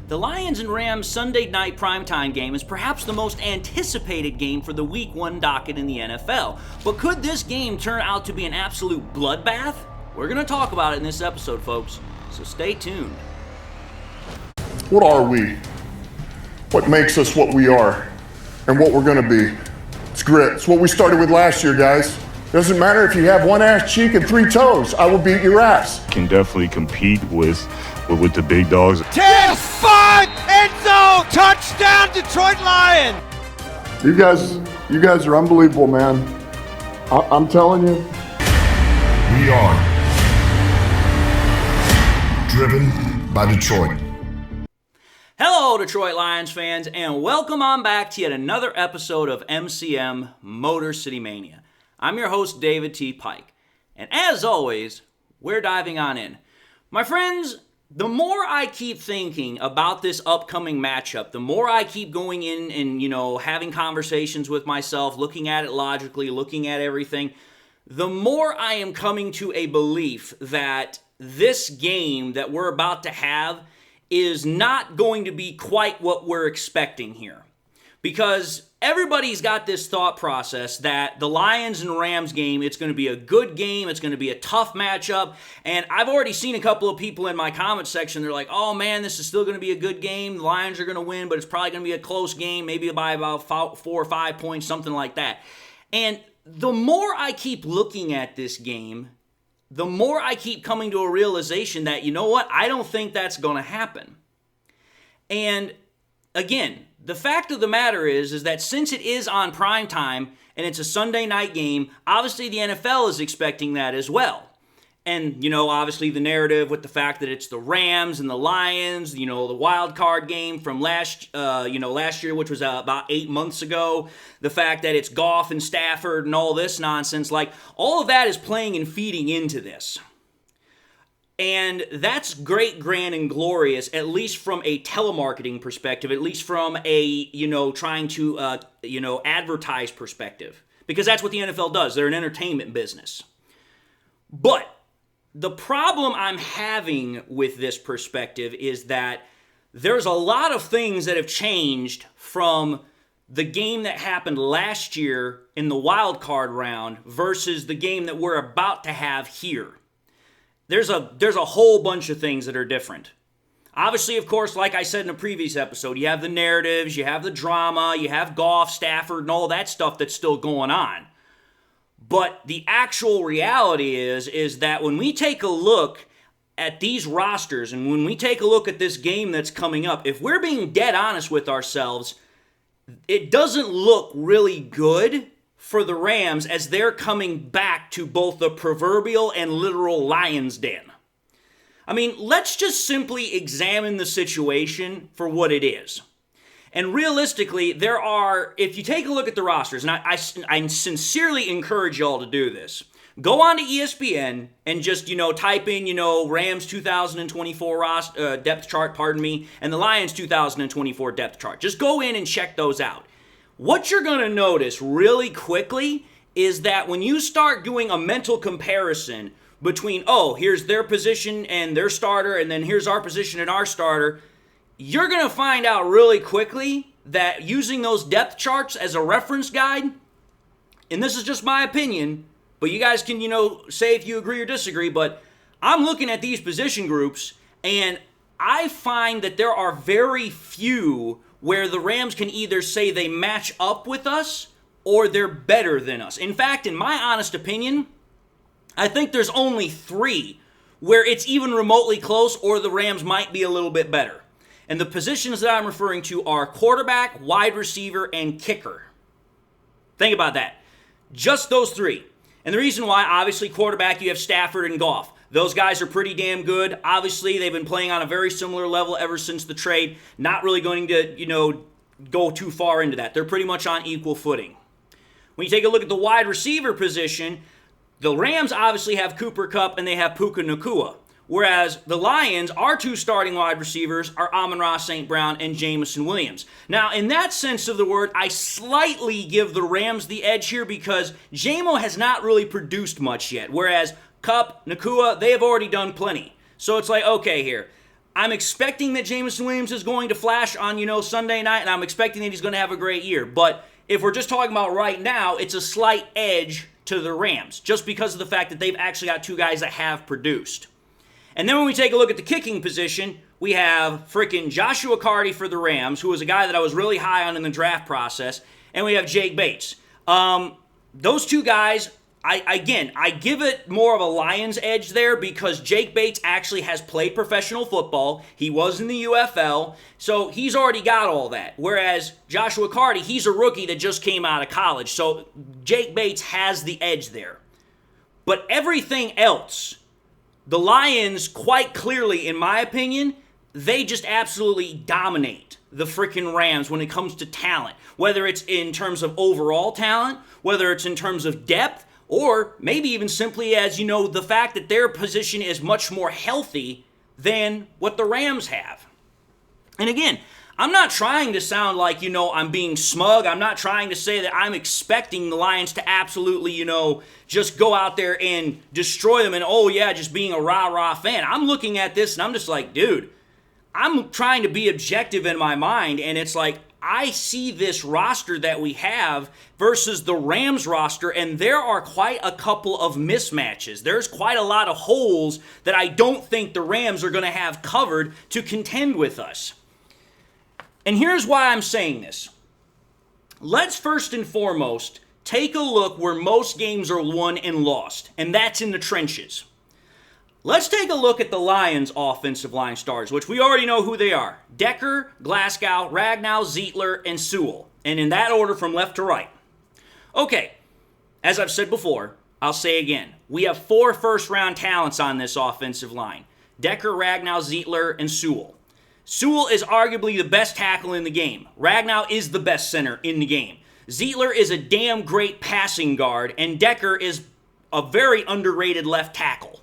The Lions and Rams Sunday night primetime game is perhaps the most anticipated game for the Week 1 docket in the NFL. But could this game turn out to be an absolute bloodbath? We're going to talk about it in this episode, folks, so stay tuned. What are we? What makes us what we are and what we're going to be? It's grit. It's what we started with last year, guys. Doesn't matter if you have one ass cheek and 3 toes. I will beat your ass. Can definitely compete with the big dogs. 10-5 end zone touchdown Detroit Lions. You guys are unbelievable, man. I'm telling you. We are driven by Detroit. Hello, Detroit Lions fans, and welcome on back to yet another episode of MCM Motor City Mania. I'm your host, David T. Pike, and as always, we're diving on in. My friends, the more I keep thinking about this upcoming matchup, the more I keep going in and, having conversations with myself, looking at it logically, looking at everything, the more I am coming to a belief that this game that we're about to have is not going to be quite what we're expecting here. Because everybody's got this thought process that the Lions and Rams game, it's going to be a good game, it's going to be a tough matchup, and I've already seen a couple of people in my comment section, they're like, oh man, this is still going to be a good game, the Lions are going to win, but it's probably going to be a close game, maybe by about 4 or 5 points, something like that. And the more I keep looking at this game, the more I keep coming to a realization that, you know what, I don't think that's going to happen. And again, the fact of the matter is that since it is on primetime and it's a Sunday night game, obviously the NFL is expecting that as well. And, obviously the narrative with the fact that it's the Rams and the Lions, the wild card game from last year, which was about 8 months ago, the fact that it's Goff and Stafford and all this nonsense, like all of that is playing and feeding into this. And that's great, grand, and glorious, at least from a telemarketing perspective, at least from a, trying to, advertise perspective. Because that's what the NFL does. They're an entertainment business. But the problem I'm having with this perspective is that there's a lot of things that have changed from the game that happened last year in the wild card round versus the game that we're about to have here. There's a whole bunch of things that are different. Obviously, of course, like I said in a previous episode, you have the narratives, you have the drama, you have Goff, Stafford, and all that stuff that's still going on. But the actual reality is that when we take a look at these rosters and when we take a look at this game that's coming up, if we're being dead honest with ourselves, it doesn't look really good for the Rams as they're coming back to both the proverbial and literal lion's den. I mean, let's just simply examine the situation for what it is. And realistically, if you take a look at the rosters, and I sincerely encourage y'all to do this, go on to ESPN and just, type in, Rams 2024 depth chart, and the Lions 2024 depth chart. Just go in and check those out. What you're going to notice really quickly is that when you start doing a mental comparison between, here's their position and their starter, and then here's our position and our starter, you're going to find out really quickly that using those depth charts as a reference guide, and this is just my opinion, but you guys can, say if you agree or disagree, but I'm looking at these position groups, and I find that there are very few where the Rams can either say they match up with us or they're better than us. In fact, in my honest opinion, I think there's only 3 where it's even remotely close or the Rams might be a little bit better. And the positions that I'm referring to are quarterback, wide receiver, and kicker. Think about that. Just those 3. And the reason why, obviously, quarterback, you have Stafford and Goff. Those guys are pretty damn good. Obviously, they've been playing on a very similar level ever since the trade. Not really going to, go too far into that. They're pretty much on equal footing. When you take a look at the wide receiver position, the Rams obviously have Cooper Kupp and they have Puka Nacua. Whereas the Lions, our 2 starting wide receivers are Amon-Ra St. Brown and Jameson Williams. Now, in that sense of the word, I slightly give the Rams the edge here because Jamo has not really produced much yet. Whereas Kupp, Nacua, they have already done plenty. So it's like, okay here, I'm expecting that Jameson Williams is going to flash on, Sunday night, and I'm expecting that he's going to have a great year. But if we're just talking about right now, it's a slight edge to the Rams, just because of the fact that they've actually got two guys that have produced. And then when we take a look at the kicking position, we have freaking Joshua Carty for the Rams, who was a guy that I was really high on in the draft process, and we have Jake Bates. Those two guys, I give it more of a Lions edge there because Jake Bates actually has played professional football. He was in the UFL, so he's already got all that. Whereas Joshua Carty, he's a rookie that just came out of college, so Jake Bates has the edge there. But everything else, the Lions, quite clearly, in my opinion, they just absolutely dominate the freaking Rams when it comes to talent. Whether it's in terms of overall talent, whether it's in terms of depth, or maybe even simply as, the fact that their position is much more healthy than what the Rams have. And again, I'm not trying to sound like, I'm being smug. I'm not trying to say that I'm expecting the Lions to absolutely, just go out there and destroy them and, just being a rah-rah fan. I'm looking at this and I'm just like, dude, I'm trying to be objective in my mind, and it's like, I see this roster that we have versus the Rams roster, and there are quite a couple of mismatches. There's quite a lot of holes that I don't think the Rams are going to have covered to contend with us. And here's why I'm saying this. Let's first and foremost take a look where most games are won and lost, and that's in the trenches. Let's take a look at the Lions' offensive line stars, which we already know who they are. Decker, Glasgow, Ragnow, Zietler, and Sewell. And in that order from left to right. Okay, as I've said before, I'll say again. We have 4 first-round talents on this offensive line. Decker, Ragnow, Zietler, and Sewell. Sewell is arguably the best tackle in the game. Ragnow is the best center in the game. Zietler is a damn great passing guard, and Decker is a very underrated left tackle.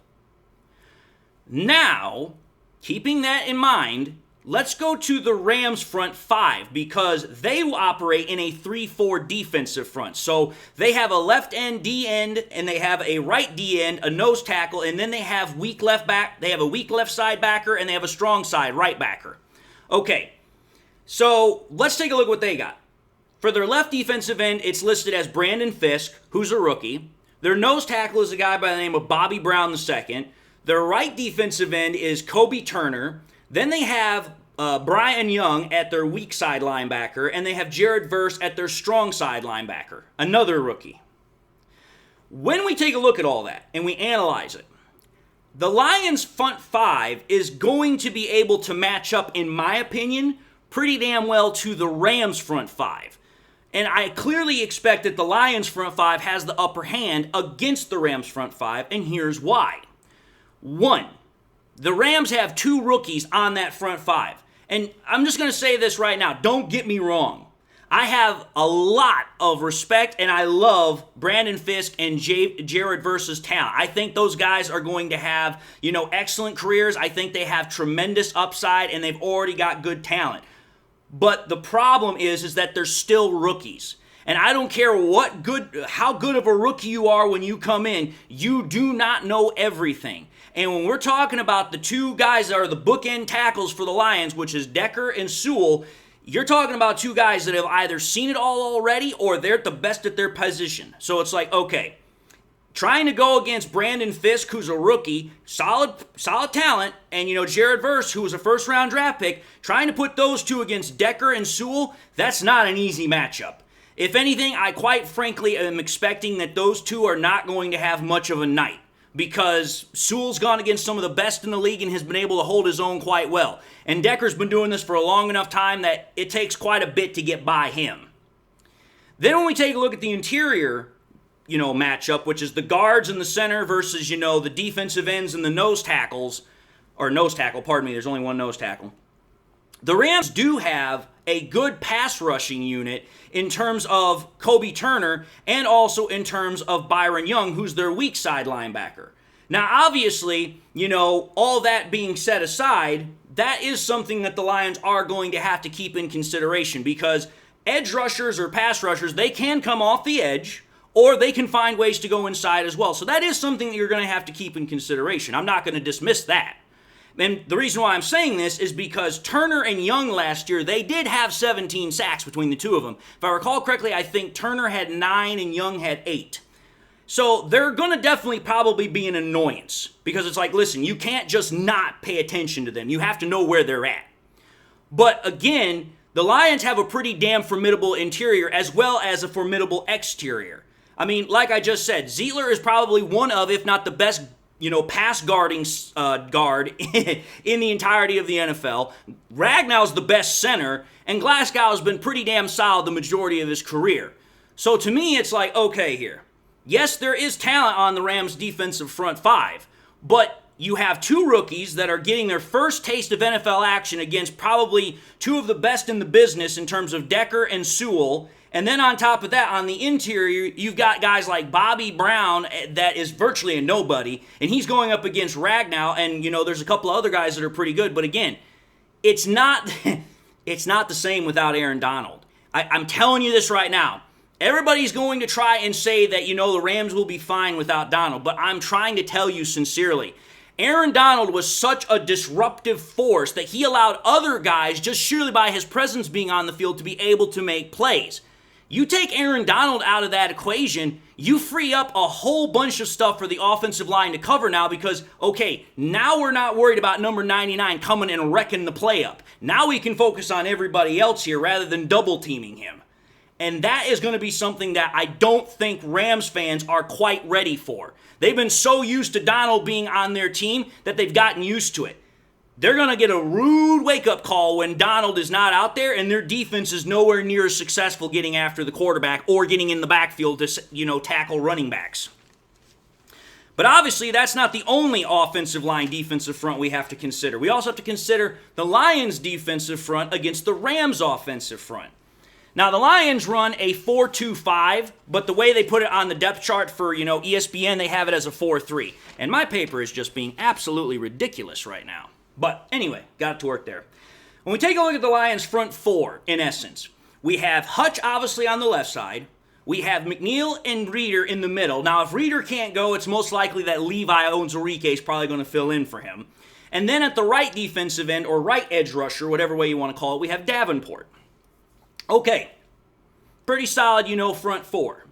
Now, keeping that in mind, let's go to the Rams front 5 because they operate in a 3-4 defensive front. So they have a left end D end, and they have a right D end, a nose tackle, and then they have weak left back. They have a weak left side backer, and they have a strong side right backer. Okay, so let's take a look at what they got. For their left defensive end, it's listed as Brandon Fisk, who's a rookie. Their nose tackle is a guy by the name of Bobby Brown II. Their right defensive end is Kobe Turner. Then they have Brian Young at their weak side linebacker, and they have Jared Verse at their strong side linebacker, another rookie. When we take a look at all that and we analyze it, the Lions front 5 is going to be able to match up, in my opinion, pretty damn well to the Rams front 5. And I clearly expect that the Lions front 5 has the upper hand against the Rams front 5, and here's why. 1, the Rams have 2 rookies on that front 5. And I'm just going to say this right now. Don't get me wrong. I have a lot of respect and I love Brandon Fisk and Jared Verse's talent. I think those guys are going to have, excellent careers. I think they have tremendous upside and they've already got good talent. But the problem is that they're still rookies. And I don't care how good of a rookie you are when you come in, you do not know everything. And when we're talking about the 2 guys that are the bookend tackles for the Lions, which is Decker and Sewell, you're talking about 2 guys that have either seen it all already or they're at the best at their position. So it's like, okay, trying to go against Brandon Fisk, who's a rookie, solid talent, and, Jared Verse, who was a first-round draft pick, trying to put those 2 against Decker and Sewell, that's not an easy matchup. If anything, I quite frankly am expecting that those 2 are not going to have much of a night because Sewell's gone against some of the best in the league and has been able to hold his own quite well. And Decker's been doing this for a long enough time that it takes quite a bit to get by him. Then when we take a look at the interior, matchup, which is the guards in the center versus, the defensive ends and the nose tackle, there's only one nose tackle. The Rams do have a good pass rushing unit in terms of Kobe Turner and also in terms of Byron Young, who's their weak side linebacker. Now, obviously, all that being set aside, that is something that the Lions are going to have to keep in consideration because edge rushers or pass rushers, they can come off the edge or they can find ways to go inside as well. So that is something that you're going to have to keep in consideration. I'm not going to dismiss that. And the reason why I'm saying this is because Turner and Young last year, they did have 17 sacks between the two of them. If I recall correctly, I think Turner had 9 and Young had 8. So they're going to definitely probably be an annoyance because it's like, listen, you can't just not pay attention to them. You have to know where they're at. But again, the Lions have a pretty damn formidable interior as well as a formidable exterior. I mean, like I just said, Zeitler is probably one of, if not the best, pass guarding guard in the entirety of the NFL. Ragnow's the best center, and Glasgow's been pretty damn solid the majority of his career. So to me, it's like, okay here. Yes, there is talent on the Rams' defensive front five, but you have 2 rookies that are getting their first taste of NFL action against probably 2 of the best in the business in terms of Decker and Sewell. And then on top of that, on the interior, you've got guys like Bobby Brown that is virtually a nobody, and he's going up against Ragnow, and, there's a couple of other guys that are pretty good. But again, it's not the same without Aaron Donald. I'm telling you this right now. Everybody's going to try and say that, the Rams will be fine without Donald, but I'm trying to tell you sincerely, Aaron Donald was such a disruptive force that he allowed other guys, just surely by his presence being on the field, to be able to make plays. You take Aaron Donald out of that equation, you free up a whole bunch of stuff for the offensive line to cover now because, okay, now we're not worried about number 99 coming and wrecking the play up. Now we can focus on everybody else here rather than double teaming him. And that is going to be something that I don't think Rams fans are quite ready for. They've been so used to Donald being on their team that they've gotten used to it. They're going to get a rude wake-up call when Donald is not out there and their defense is nowhere near as successful getting after the quarterback or getting in the backfield to, tackle running backs. But obviously, that's not the only offensive line defensive front we have to consider. We also have to consider the Lions' defensive front against the Rams' offensive front. Now, the Lions run a 4-2-5, but the way they put it on the depth chart for, ESPN, they have it as a 4-3. And my paper is just being absolutely ridiculous right now. But anyway, got it to work there. When we take a look at the Lions' front 4, in essence, we have Hutch obviously on the left side. We have McNeil and Reeder in the middle. Now, if Reeder can't go, it's most likely that Levi Owens-Enrique is probably going to fill in for him. And then at the right defensive end, or right edge rusher, whatever way you want to call it, we have Davenport. Okay, pretty solid, front 4.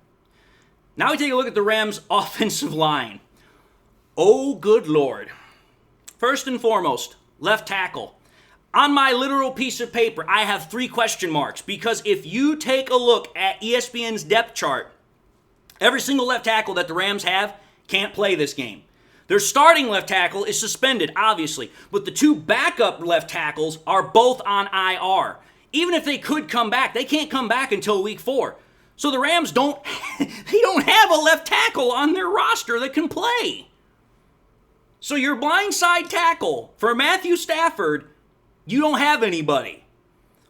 Now we take a look at the Rams' offensive line. Oh, good Lord. First and foremost, left tackle. On my literal piece of paper, I have 3 question marks because if you take a look at ESPN's depth chart, every single left tackle that the Rams have can't play this game. Their starting left tackle is suspended, obviously, but the 2 backup left tackles are both on IR. Even if they could come back, they can't come back until week 4. So the Rams don't have a left tackle on their roster that can play. So your blindside tackle for Matthew Stafford, you don't have anybody.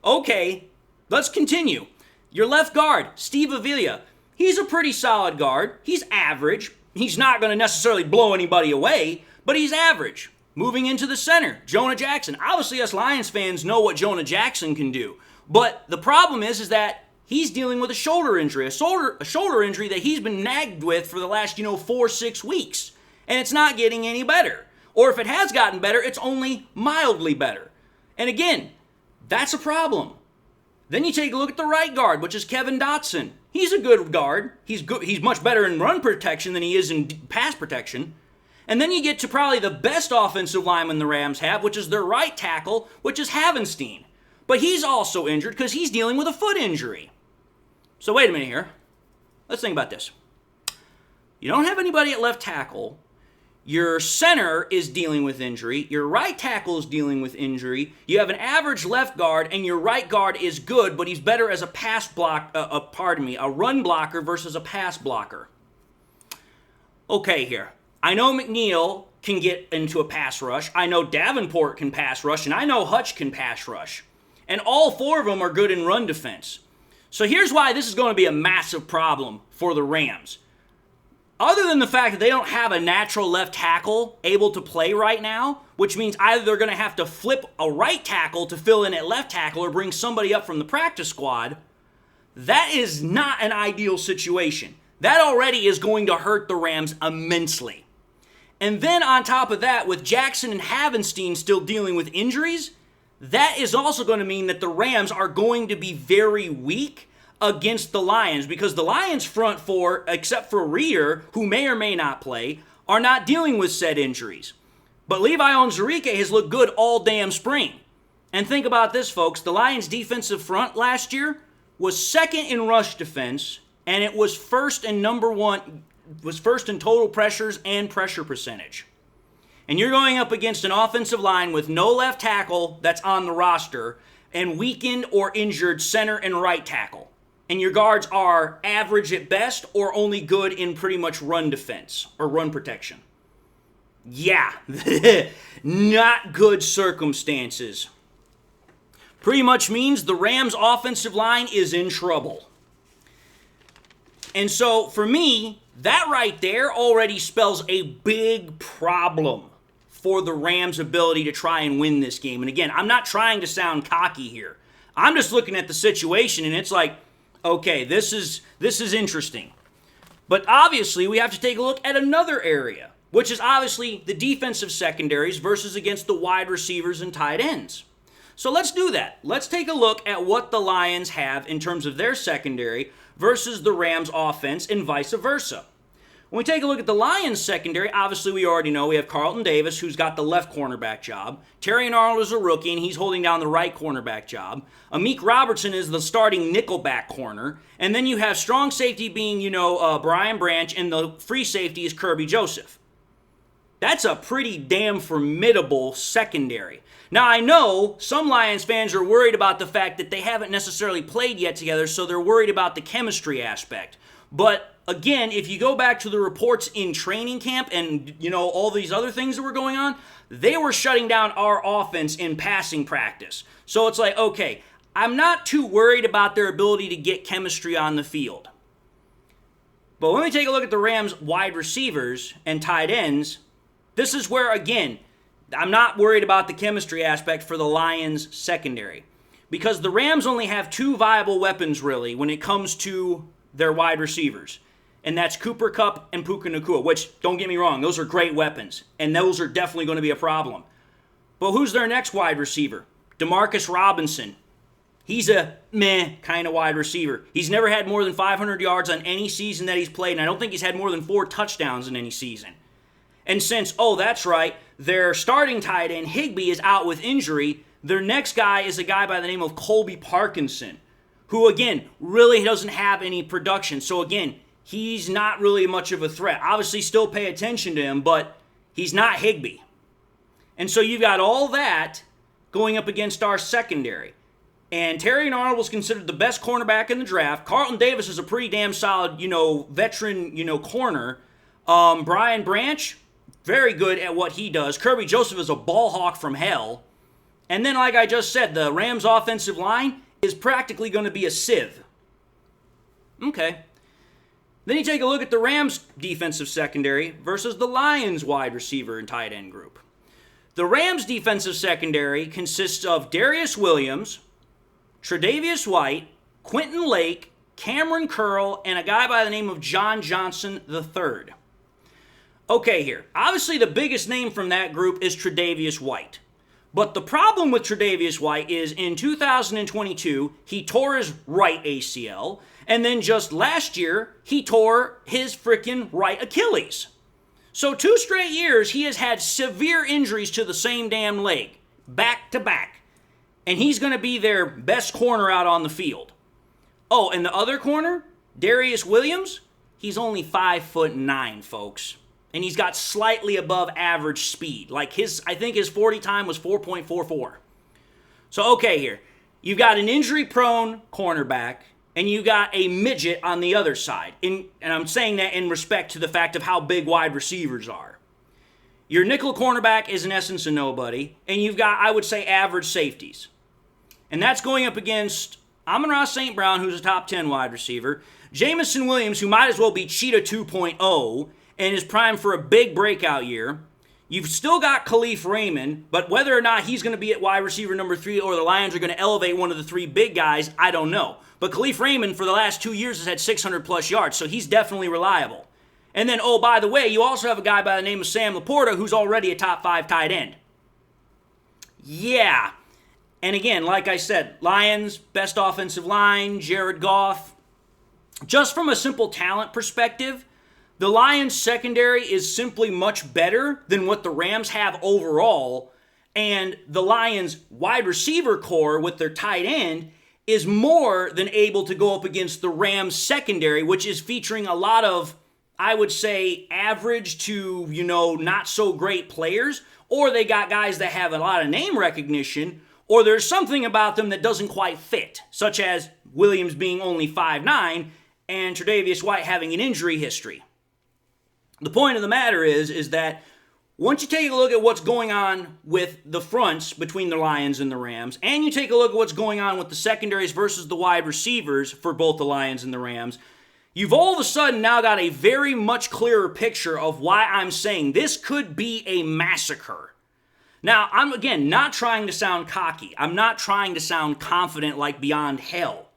Okay, let's continue. Your left guard, Steve Avila, he's a pretty solid guard. He's average. He's not going to necessarily blow anybody away, but he's average. Moving into the center, Jonah Jackson. Obviously, us Lions fans know what Jonah Jackson can do. But the problem is that he's dealing with a shoulder injury. A shoulder injury that he's been nagged with for the last, 4-6 weeks. And it's not getting any better. Or if it has gotten better, it's only mildly better. And again, that's a problem. Then you take a look at the right guard, which is Kevin Dotson. He's a good guard. He's good. He's much better in run protection than he is in pass protection. And then you get to probably the best offensive lineman the Rams have, which is their right tackle, which is Havenstein. But he's also injured because he's dealing with a foot injury. So wait a minute here. Let's think about this. You don't have anybody at left tackle. Your center is dealing with injury. Your right tackle is dealing with injury. You have an average left guard, and your right guard is good, but he's better as a run blocker versus a pass blocker. Okay, here. I know McNeil can get into a pass rush. I know Davenport can pass rush, and I know Hutch can pass rush. And all 4 of them are good in run defense. So here's why this is going to be a massive problem for the Rams. Other than the fact that they don't have a natural left tackle able to play right now, which means either they're going to have to flip a right tackle to fill in at left tackle or bring somebody up from the practice squad, that is not an ideal situation. That already is going to hurt the Rams immensely. And then on top of that, with Jackson and Havenstein still dealing with injuries, that is also going to mean that the Rams are going to be very weak against the Lions, because the Lions' front four, except for Reeder, who may or may not play, are not dealing with said injuries. But Levi Onwuzurike has looked good all damn spring. And think about this, folks. The Lions' defensive front last year was second in rush defense, and it was first in total pressures and pressure percentage. And you're going up against an offensive line with no left tackle that's on the roster and weakened or injured center and right tackle. And your guards are average at best or only good in pretty much run defense or run protection. Yeah, not good circumstances. Pretty much means the Rams' offensive line is in trouble. And so, for me, that right there already spells a big problem for the Rams' ability to try and win this game. And again, I'm not trying to sound cocky here. I'm just looking at the situation, and it's like, okay, this is interesting. But obviously, we have to take a look at another area, which is obviously the defensive secondaries versus against the wide receivers and tight ends. So let's do that. Let's take a look at what the Lions have in terms of their secondary versus the Rams' offense and vice versa. When we take a look at the Lions' secondary, obviously we already know we have Carlton Davis, who's got the left cornerback job. Terrion Arnold is a rookie, and he's holding down the right cornerback job. Amik Robertson is the starting nickelback corner. And then you have strong safety being, Brian Branch, and the free safety is Kirby Joseph. That's a pretty damn formidable secondary. Now, I know some Lions fans are worried about the fact that they haven't necessarily played yet together, so they're worried about the chemistry aspect. But again, if you go back to the reports in training camp and, all these other things that were going on, they were shutting down our offense in passing practice. So it's like, okay, I'm not too worried about their ability to get chemistry on the field. But when we take a look at the Rams' wide receivers and tight ends, this is where, again, I'm not worried about the chemistry aspect for the Lions' secondary. Because the Rams only have two viable weapons, really, when it comes to their wide receivers. And that's Cooper Kupp and Puka Nacua, which, don't get me wrong, those are great weapons. And those are definitely going to be a problem. But who's their next wide receiver? Demarcus Robinson. He's a meh kind of wide receiver. He's never had more than 500 yards on any season that he's played, and I don't think he's had more than 4 touchdowns in any season. And since, that's right, their starting tight end, Higbee, is out with injury, their next guy is a guy by the name of Colby Parkinson, who, again, really doesn't have any production. So, again, he's not really much of a threat. Obviously, still pay attention to him, but he's not Higbee. And so you've got all that going up against our secondary. And Terrion Arnold was considered the best cornerback in the draft. Carlton Davis is a pretty damn solid, veteran, corner. Brian Branch, very good at what he does. Kirby Joseph is a ball hawk from hell. And then, like I just said, the Rams' offensive line is practically going to be a sieve. Okay. Then you take a look at the Rams' defensive secondary versus the Lions' wide receiver and tight end group. The Rams' defensive secondary consists of Darius Williams, Tre'Davious White, Quentin Lake, Cameron Curl, and a guy by the name of John Johnson III. Okay, here. Obviously, the biggest name from that group is Tre'Davious White. But the problem with Tre'Davious White is in 2022, he tore his right ACL, and then just last year, he tore his freaking right Achilles. So 2 straight years, he has had severe injuries to the same damn leg, back to back. And he's going to be their best corner out on the field. Oh, and the other corner, Darius Williams, he's only 5'9", folks. And he's got slightly above average speed. Like I think his 40 time was 4.44. So, okay, here. You've got an injury-prone cornerback, and you got a midget on the other side. And I'm saying that in respect to the fact of how big wide receivers are. Your nickel cornerback is in essence a nobody, and you've got, I would say, average safeties. And that's going up against Amon-Ra St. Brown, who's a top 10 wide receiver, Jamison Williams, who might as well be Cheetah 2.0, and is primed for a big breakout year. You've still got Khalif Raymond, but whether or not he's going to be at wide receiver number 3 or the Lions are going to elevate one of the 3 big guys, I don't know. But Khalif Raymond for the last 2 years has had 600 plus yards, so he's definitely reliable. And then, oh, by the way, you also have a guy by the name of Sam Laporta who's already a top 5 tight end. Yeah. And again, like I said, Lions, best offensive line, Jared Goff. Just from a simple talent perspective, the Lions secondary is simply much better than what the Rams have overall. And the Lions wide receiver core with their tight end is more than able to go up against the Rams secondary, which is featuring a lot of, I would say, average to, not so great players. Or they got guys that have a lot of name recognition, or there's something about them that doesn't quite fit, such as Williams being only 5'9", and Tre'Davious White having an injury history. The point of the matter is that once you take a look at what's going on with the fronts between the Lions and the Rams, and you take a look at what's going on with the secondaries versus the wide receivers for both the Lions and the Rams, you've all of a sudden now got a very much clearer picture of why I'm saying this could be a massacre. Now, I'm, again, not trying to sound cocky. I'm not trying to sound confident like beyond hell.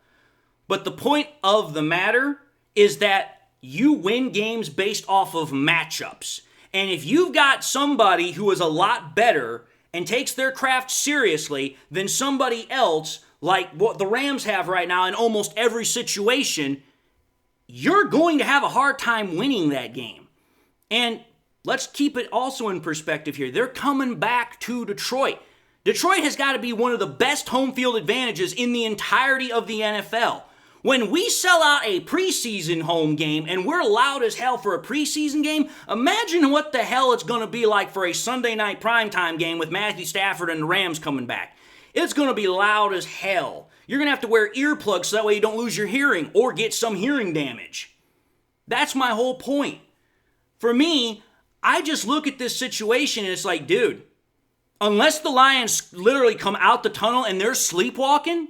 But the point of the matter is that you win games based off of matchups. And if you've got somebody who is a lot better and takes their craft seriously than somebody else, like what the Rams have right now in almost every situation, you're going to have a hard time winning that game. And let's keep it also in perspective here. They're coming back to Detroit. Detroit has got to be one of the best home field advantages in the entirety of the NFL. When we sell out a preseason home game and we're loud as hell for a preseason game, imagine what the hell it's going to be like for a Sunday night primetime game with Matthew Stafford and the Rams coming back. It's going to be loud as hell. You're going to have to wear earplugs so that way you don't lose your hearing or get some hearing damage. That's my whole point. For me, I just look at this situation and it's like, dude, unless the Lions literally come out the tunnel and they're sleepwalking,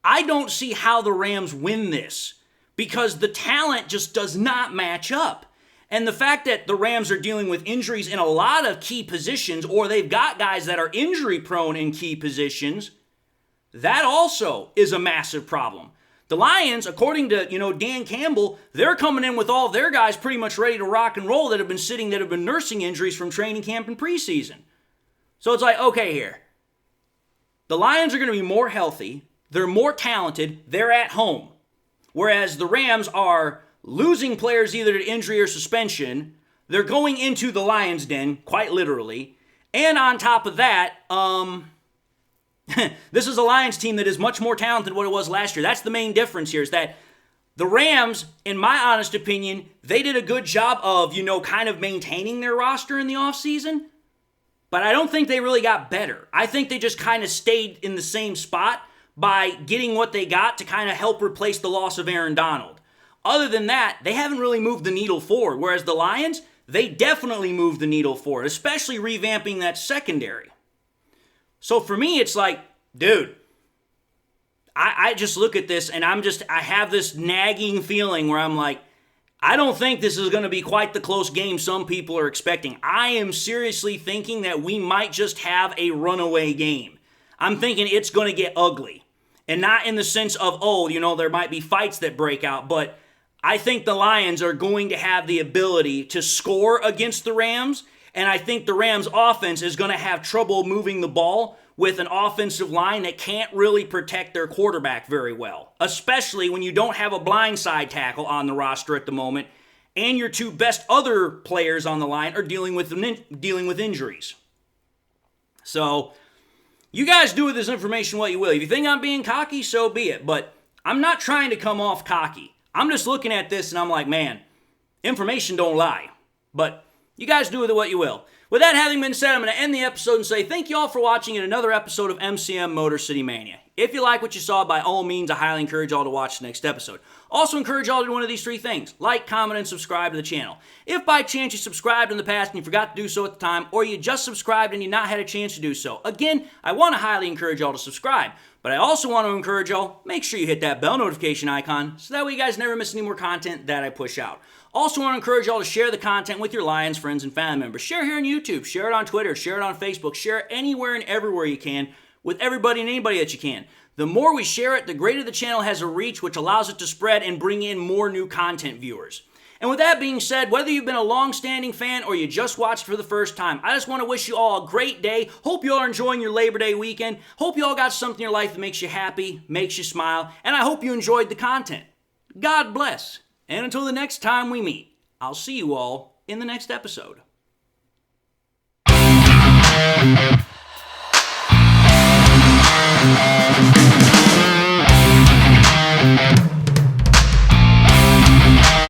I don't see how the Rams win this because the talent just does not match up. And the fact that the Rams are dealing with injuries in a lot of key positions, or they've got guys that are injury prone in key positions, that also is a massive problem. The Lions, according to, Dan Campbell, they're coming in with all their guys pretty much ready to rock and roll that have been nursing injuries from training camp and preseason. So it's like, okay here. The Lions are going to be more healthy. They're more talented. They're at home. Whereas the Rams are losing players either to injury or suspension. They're going into the Lions' den, quite literally. And on top of that, this is a Lions team that is much more talented than what it was last year. That's the main difference here, is that the Rams, in my honest opinion, they did a good job of, kind of maintaining their roster in the offseason. But I don't think they really got better. I think they just kind of stayed in the same spot by getting what they got to kind of help replace the loss of Aaron Donald. Other than that, they haven't really moved the needle forward. Whereas the Lions, they definitely moved the needle forward, especially revamping that secondary. So for me, it's like, dude, I just look at this and I have this nagging feeling where I'm like, I don't think this is going to be quite the close game some people are expecting. I am seriously thinking that we might just have a runaway game. I'm thinking it's going to get ugly. And not in the sense of, there might be fights that break out, but I think the Lions are going to have the ability to score against the Rams, and I think the Rams' offense is going to have trouble moving the ball with an offensive line that can't really protect their quarterback very well, especially when you don't have a blindside tackle on the roster at the moment, and your two best other players on the line are dealing with injuries. So you guys do with this information what you will. If you think I'm being cocky, so be it. But I'm not trying to come off cocky. I'm just looking at this and I'm like, man, information don't lie. But you guys do with it what you will. With that having been said, I'm going to end the episode and say thank you all for watching in another episode of MCM Motor City Mania. If you like what you saw, by all means, I highly encourage y'all to watch the next episode. Also encourage y'all to do one of these three things. Like, comment, and subscribe to the channel. If by chance you subscribed in the past and you forgot to do so at the time, or you just subscribed and you not had a chance to do so, again, I want to highly encourage y'all to subscribe. But I also want to encourage y'all, make sure you hit that bell notification icon so that way you guys never miss any more content that I push out. Also want to encourage y'all to share the content with your Lions friends and family members. Share here on YouTube, share it on Twitter, share it on Facebook, share it anywhere and everywhere you can with everybody and anybody that you can. The more we share it, the greater the channel has a reach, which allows it to spread and bring in more new content viewers. And with that being said, whether you've been a long-standing fan or you just watched for the first time, I just want to wish you all a great day. Hope you all are enjoying your Labor Day weekend. Hope you all got something in your life that makes you happy, makes you smile, and I hope you enjoyed the content. God bless. And until the next time we meet, I'll see you all in the next episode.